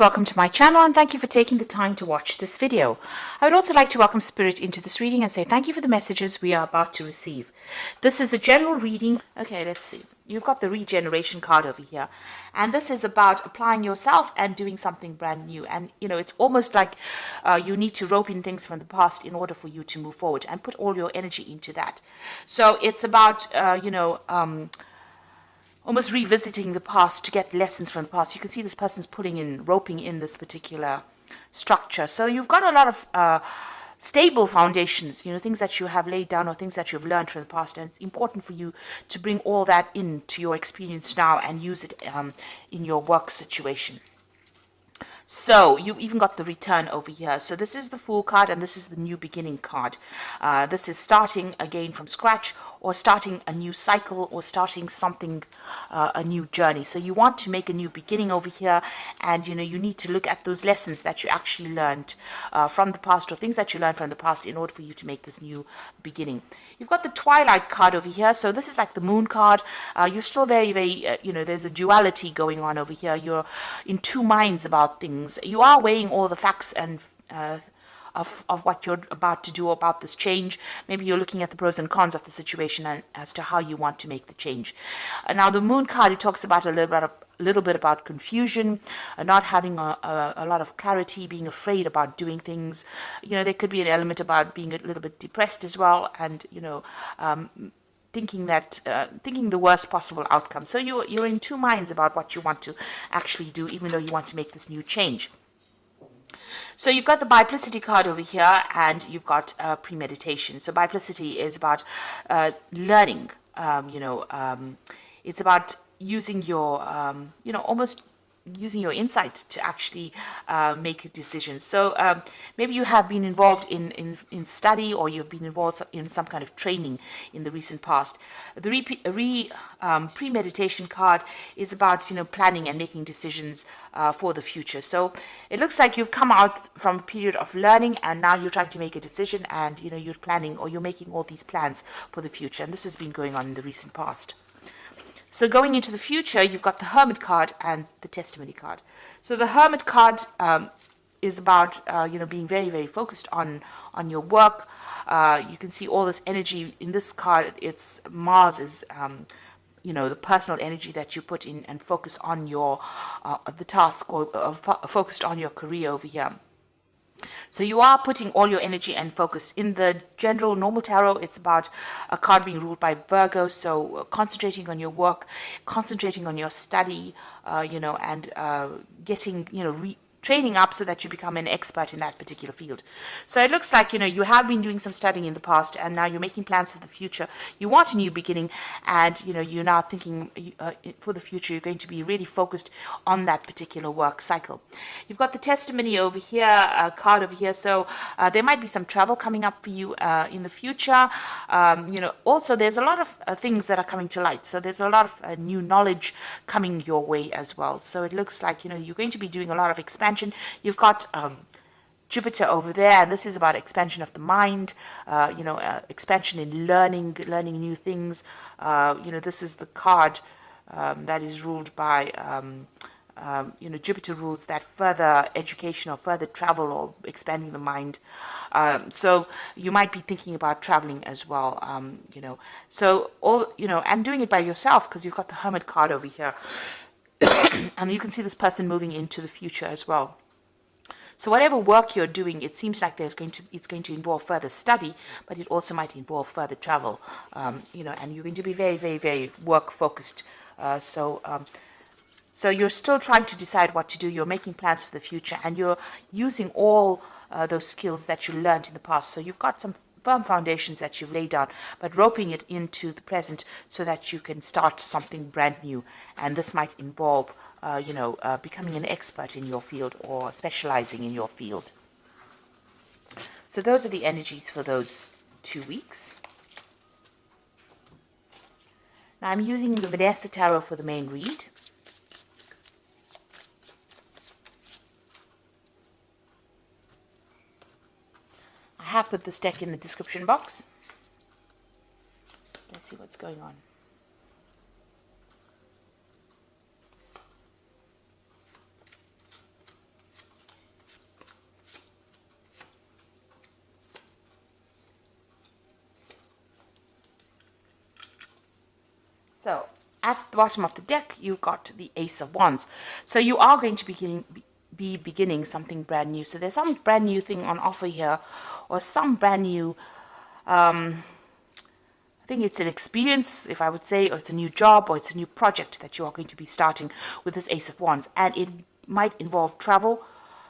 Welcome to my channel and thank you for taking the time to watch this video. I would also like to welcome Spirit into this reading and say thank you for the messages we are about to receive. This is a general reading. Okay, let's see. You've got the regeneration card over here. And this is about applying yourself and doing something brand new. And, you know, it's almost like you need to rope in things from the past in order for you to move forward and put all your energy into that. So it's about, almost revisiting the past to get lessons from the past. You can see this person's roping in this particular structure. So you've got a lot of stable foundations, you know, things that you have laid down or things that you've learned from the past. And it's important for you to bring all that into your experience now and use it in your work situation. So you've even got the return over here. So this is the Fool card and this is the new beginning card. This is starting again from scratch or starting a new cycle or starting something, a new journey. So you want to make a new beginning over here, and you know you need to look at those lessons that you actually learned from the past or things that you learned from the past in order for you to make this new beginning. You've got the Twilight card over here. So this is like the Moon card. You're still very, there's a duality going on over here. You're in two minds about things. You are weighing all the facts and of what you're about to do about this change. Maybe you're looking at the pros and cons of the situation and as to how you want to make the change. Now the Moon card, it talks about a little bit about confusion, not having a lot of clarity, being afraid about doing things. You know, there could be an element about being a little bit depressed as well, and you know, thinking the worst possible outcome. So you're in two minds about what you want to actually do, even though you want to make this new change. So you've got the Biplicity card over here, and you've got premeditation. So Biplicity is about learning. It's about using your, almost using your insight to actually make a decision. So maybe you have been involved in study, or you've been involved in some kind of training in the recent past. The premeditation card is about, you know, planning and making decisions for the future. So it looks like you've come out from a period of learning, and now you're trying to make a decision, and you know you're planning, or you're making all these plans for the future. And this has been going on in the recent past. So going into the future, you've got the Hermit card and the Testimony card. So the Hermit card is about, being very, very focused on your work. You can see all this energy in this card. It's Mars is, the personal energy that you put in and focus on your, the task, or focused on your career over here. So you are putting all your energy and focus. In the general normal tarot, it's about a card being ruled by Virgo. So concentrating on your work, concentrating on your study, and getting, training up so that you become an expert in that particular field. So it looks like, you have been doing some studying in the past, and now you're making plans for the future. You want a new beginning, and, you're now thinking for the future, you're going to be really focused on that particular work cycle. You've got the Testimony over here, card over here. So there might be some travel coming up for you in the future. Also there's a lot of things that are coming to light. So there's a lot of new knowledge coming your way as well. So it looks like, you're going to be doing a lot of expansion. You've got Jupiter over there, and this is about expansion of the mind, expansion in learning new things. This is the card that is ruled by, Jupiter rules that further education or further travel or expanding the mind. So you might be thinking about traveling as well, and doing it by yourself, because you've got the Hermit card over here. And you can see this person moving into the future as well. So whatever work you're doing, it seems like it's going to involve further study, but it also might involve further travel, and you're going to be very, very, very work focused. So you're still trying to decide what to do. You're making plans for the future, and you're using all those skills that you learned in the past. So you've got some firm foundations that you've laid down, but roping it into the present so that you can start something brand new. And this might involve, becoming an expert in your field or specializing in your field. So those are the energies for those 2 weeks. Now I'm using the Vanessa Tarot for the main read. I have put this deck in the description box. Let's see what's going on. So at the bottom of the deck, you've got the Ace of Wands. So you are going to be beginning something brand new. So there's some brand new thing on offer here, or some brand new, I think it's an experience, if I would say, or it's a new job, or it's a new project that you are going to be starting with this Ace of Wands. And it might involve travel.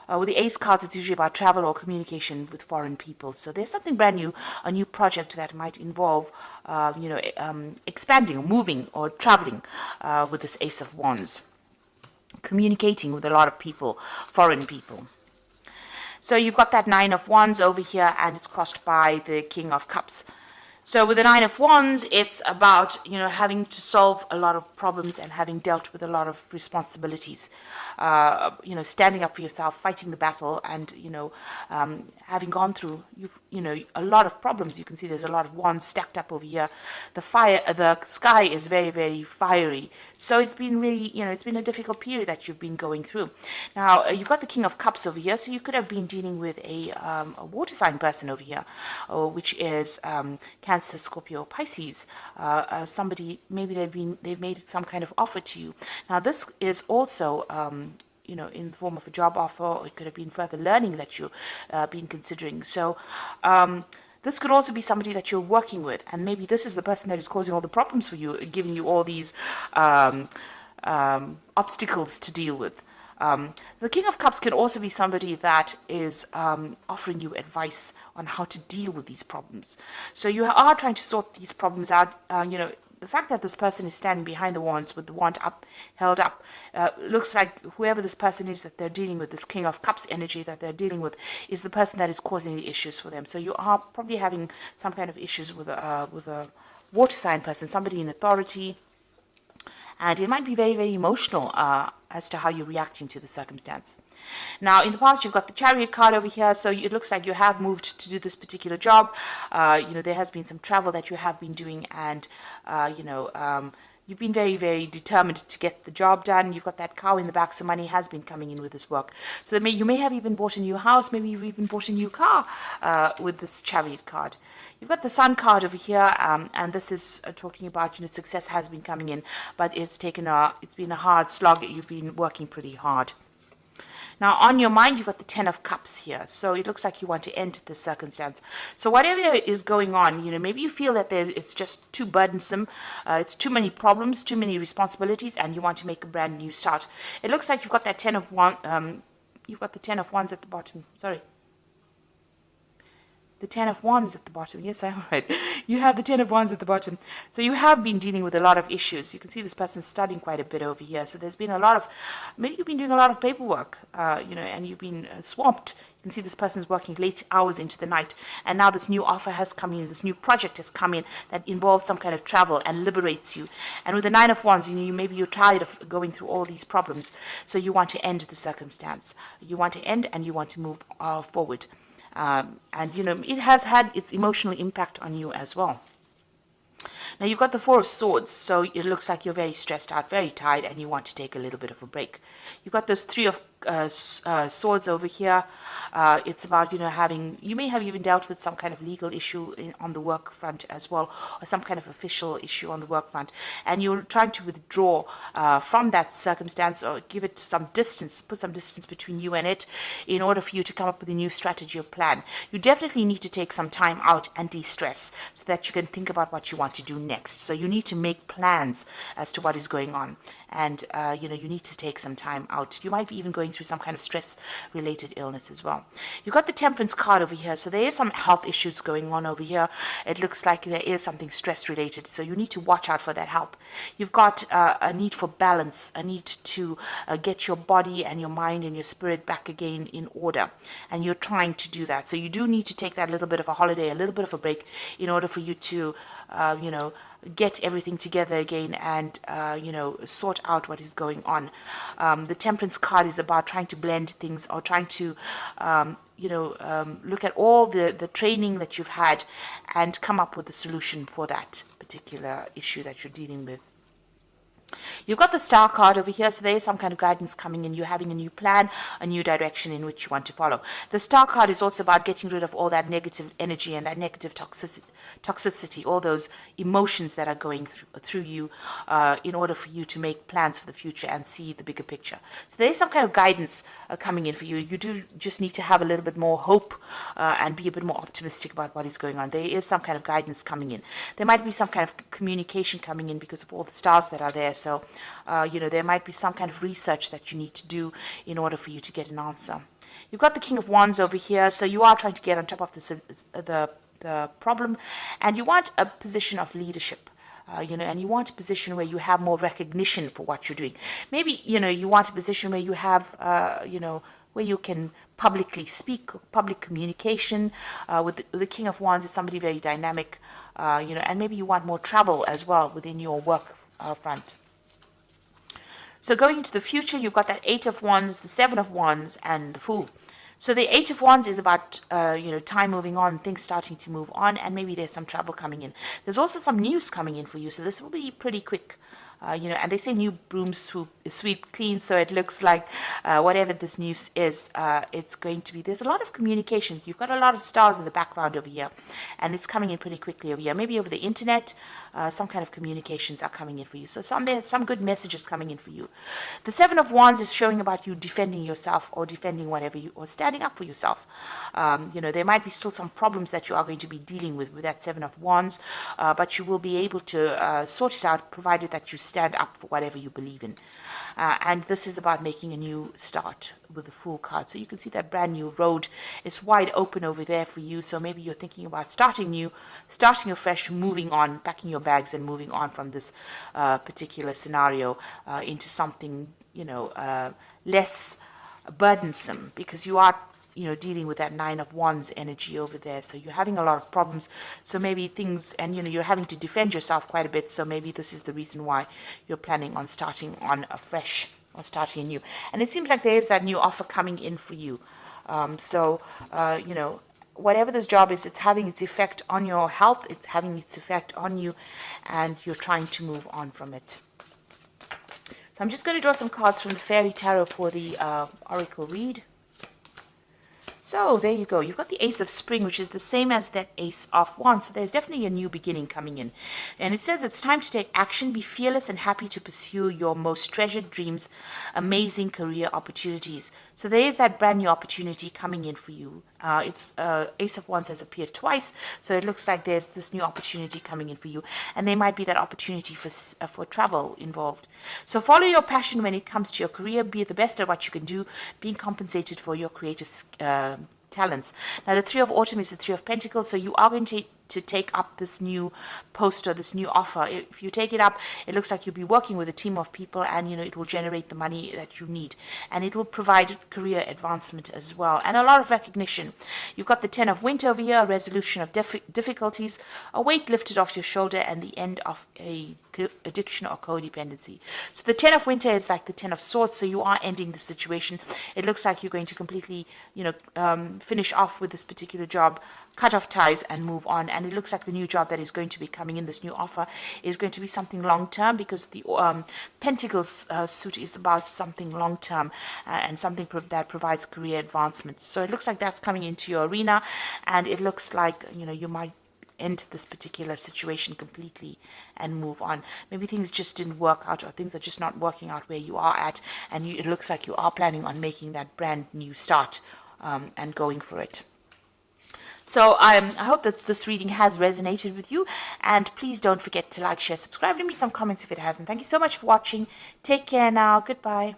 With the Ace cards, it's usually about travel or communication with foreign people. So there's something brand new, a new project that might involve, expanding or moving or traveling with this Ace of Wands. Communicating with a lot of people, foreign people. So you've got that Nine of Wands over here, and it's crossed by the King of Cups. So with the Nine of Wands, it's about, having to solve a lot of problems and having dealt with a lot of responsibilities. Standing up for yourself, fighting the battle, and, having gone through, a lot of problems. You can see there's a lot of wands stacked up over here. The sky is very, very fiery. So it's been really, it's been a difficult period that you've been going through. Now, you've got the King of Cups over here, so you could have been dealing with a water sign person over here, which is Cancer, Scorpio, Pisces. Somebody, maybe they've made some kind of offer to you. Now, this is also in the form of a job offer, or it could have been further learning that you've been considering. So this could also be somebody that you're working with, and maybe this is the person that is causing all the problems for you, giving you all these obstacles to deal with. The King of Cups can also be somebody that is offering you advice on how to deal with these problems. So you are trying to sort these problems out. The fact that this person is standing behind the wands with the wand up, held up, looks like whoever this person is that they're dealing with, this King of Cups energy that they're dealing with, is the person that is causing the issues for them. So you are probably having some kind of issues with a water sign person, somebody in authority. And it might be very, very emotional as to how you're reacting to the circumstance. Now, in the past, you've got the Chariot card over here, so it looks like you have moved to do this particular job. There has been some travel that you have been doing, and, you've been very, very determined to get the job done. You've got that cow in the back, so money has been coming in with this work. So you may have even bought a new house, maybe you've even bought a new car with this Chariot card. You've got the Sun card over here, and this is talking about, success has been coming in, but it's been a hard slog. You've been working pretty hard. Now, on your mind, you've got the Ten of Cups here. So it looks like you want to end this circumstance. So whatever is going on, maybe you feel that it's just too burdensome. It's too many problems, too many responsibilities, and you want to make a brand new start. It looks like you've got that Ten of Wands. You've got the Ten of Wands at the bottom. Sorry. The Ten of Wands at the bottom. Yes, I'm right. You have the Ten of Wands at the bottom. So you have been dealing with a lot of issues. You can see this person studying quite a bit over here. So there's been a lot of, maybe you've been doing a lot of paperwork, and you've been swamped. You can see this person's working late hours into the night. And now this new offer has come in, this new project has come in that involves some kind of travel and liberates you. And with the Nine of Wands, maybe you're tired of going through all these problems. So you want to end the circumstance. You want to end and you want to move forward. It has had its emotional impact on you as well. Now, you've got the Four of Swords, so it looks like you're very stressed out, very tired, and you want to take a little bit of a break. You've got those Three of Swords over here. It's about, you may have even dealt with some kind of legal issue on the work front as well, or some kind of official issue on the work front, and you're trying to withdraw from that circumstance, or give it some distance, put some distance between you and it, in order for you to come up with a new strategy or plan. You definitely need to take some time out and de-stress so that you can think about what you want to do next. So you need to make plans as to what is going on. And, you need to take some time out. You might be even going through some kind of stress-related illness as well. You've got the Temperance card over here. So there is some health issues going on over here. It looks like there is something stress-related. So you need to watch out for that help. You've got a need for balance, a need to get your body and your mind and your spirit back again in order. And you're trying to do that. So you do need to take that little bit of a holiday, a little bit of a break, in order for you to, get everything together again and, sort out what is going on. The Temperance card is about trying to blend things, or trying to, look at all the training that you've had and come up with a solution for that particular issue that you're dealing with. You've got the star card over here, so there is some kind of guidance coming in. You're having a new plan, a new direction in which you want to follow. The star card is also about getting rid of all that negative energy and that negative toxicity, all those emotions that are going through you in order for you to make plans for the future and see the bigger picture. So there is some kind of guidance coming in for you. You do just need to have a little bit more hope and be a bit more optimistic about what is going on. There is some kind of guidance coming in. There might be some kind of communication coming in because of all the stars that are there. So, there might be some kind of research that you need to do in order for you to get an answer. You've got the King of Wands over here, so you are trying to get on top of the problem, and you want a position of leadership. And you want a position where you have more recognition for what you're doing. Maybe, you want a position where you have, where you can publicly speak, public communication. With the King of Wands, it's somebody very dynamic, and maybe you want more travel as well within your work front. So going into the future, you've got that Eight of Wands, the Seven of Wands, and the Fool. So the Eight of Wands is about, time moving on, things starting to move on, and maybe there's some travel coming in. There's also some news coming in for you, so this will be pretty quick. And they say new brooms sweep clean, so it looks like whatever this news is, it's going to be, there's a lot of communication. You've got a lot of stars in the background over here, and it's coming in pretty quickly over here. Maybe over the internet, some kind of communications are coming in for you. So there's some good messages coming in for you. The Seven of Wands is showing about you defending yourself or defending whatever or standing up for yourself. There might be still some problems that you are going to be dealing with that Seven of Wands, but you will be able to sort it out, provided that you stand up for whatever you believe in. And this is about making a new start with the Fool card. So you can see that brand new road is wide open over there for you. So maybe you're thinking about starting new, starting afresh, moving on, packing your bags and moving on from this particular scenario into something, less burdensome, because you are dealing with that Nine of Wands energy over there. So you're having a lot of problems. So maybe things, and you're having to defend yourself quite a bit. So maybe this is the reason why you're planning on starting on afresh or starting anew. And it seems like there is that new offer coming in for you. Whatever this job is, it's having its effect on your health. It's having its effect on you, and you're trying to move on from it. So I'm just going to draw some cards from the Fairy Tarot for the Oracle read. So there you go. You've got the Ace of Spring, which is the same as that Ace of Wands. So there's definitely a new beginning coming in. And it says it's time to take action, be fearless and happy to pursue your most treasured dreams, amazing career opportunities. So there is that brand new opportunity coming in for you. Ace of Wands has appeared twice, so it looks like there's this new opportunity coming in for you. And there might be that opportunity for travel involved. So follow your passion when it comes to your career. Be the best at what you can do, being compensated for your creative talents. Now, the Three of Autumn is the Three of Pentacles, so you are going to take up this new post or this new offer. If you take it up, it looks like you'll be working with a team of people, and it will generate the money that you need, and it will provide career advancement as well, and a lot of recognition. You've got the Ten of Winter over here, a resolution of difficulties, a weight lifted off your shoulder, and the end of a addiction or codependency. So the Ten of Winter is like the Ten of Swords, so you are ending the situation. It looks like you're going to completely finish off with this particular job, cut off ties and move on. And it looks like the new job that is going to be coming in, this new offer, is going to be something long term, because the Pentacles suit is about something long term and something that provides career advancement. So it looks like that's coming into your arena, and it looks like you might end this particular situation completely and move on. Maybe things just didn't work out, or things are just not working out where you are at, and it looks like you are planning on making that brand new start and going for it. So I hope that this reading has resonated with you, and please don't forget to like, share, subscribe, leave me some comments if it hasn't. Thank you so much for watching. Take care now. Goodbye.